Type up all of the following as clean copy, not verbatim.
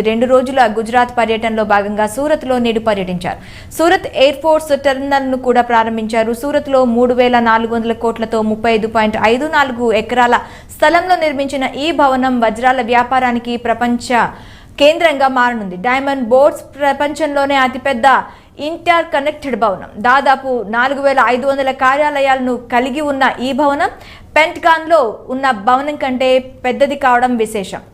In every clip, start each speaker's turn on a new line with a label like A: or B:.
A: 2 రోజుల గుజరాత్ పర్యటనలో భాగంగా సూరత్లో నేడు పర్యటించారు. సూరత్ ఎయిర్ ఫోర్స్ టెర్మినల్ను కూడా ప్రారంభించారు. సూరత్లో 3,400 కోట్లతో 35.54 ఎకరాల స్థలంలో నిర్మించిన ఈ భవనం వజ్రాల వ్యాపారానికి ప్రపంచ కేంద్రంగా మారనుంది. డైమండ్ బోర్డ్స్ ప్రపంచంలోనే అతిపెద్ద ఇంటర్ కనెక్టెడ్ భవనం. దాదాపు 4,500 కార్యాలయాలను కలిగి ఉన్న ఈ భవనం పెంటగాన్లో ఉన్న భవనం కంటే పెద్దది కావడం విశేషం.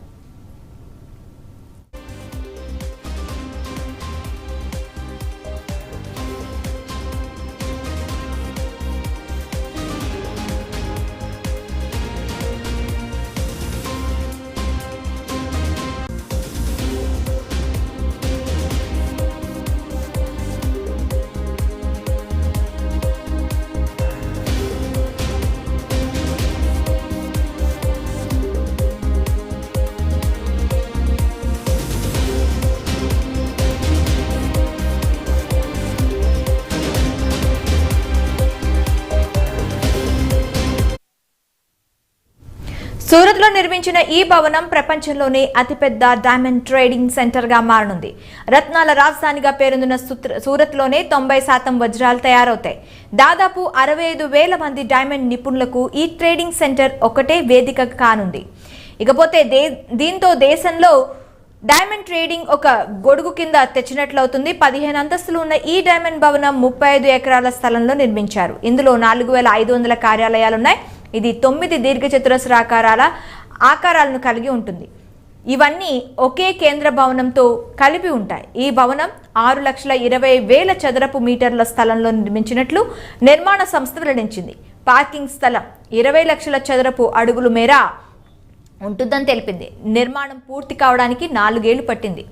A: సూరత్లో నిర్మించిన ఈ భవనం ప్రపంచంలోనే అతిపెద్ద డైమండ్ ట్రేడింగ్ సెంటర్గా మారనుంది. రత్నాల రాజధానిగా పేరొందిన సూరత్లోనే 90% వజ్రాలు తయారవుతాయి. దాదాపు 65,000 మంది డైమండ్ నిపుణులకు ఈ ట్రేడింగ్ సెంటర్ ఒకటే వేదిక కానుంది. ఇకపోతే దీంతో దేశంలో డైమండ్ ట్రేడింగ్ ఒక గొడుగు కింద తెచ్చినట్లవుతుంది. 15 అంతస్తులు ఉన్న ఈ డైమండ్ భవనం 35 ఎకరాల స్థలంలో నిర్మించారు. ఇందులో 4,500 కార్యాలయాలున్నాయి. ఇది 9 దీర్ఘచతురస్రాకారాల ఆకారాలను కలిగి ఉంటుంది. ఇవన్నీ ఒకే కేంద్ర భవనంతో కలిపి ఉంటాయి. ఈ భవనం 6,20,000 చదరపు మీటర్ల స్థలంలో నిర్మించినట్లు నిర్మాణ సంస్థ వెల్లడించింది. పార్కింగ్ స్థలం 20 లక్షల చదరపు అడుగుల మేర ఉంటుందని తెలిపింది. నిర్మాణం పూర్తి కావడానికి 4 ఏళ్లు పట్టింది.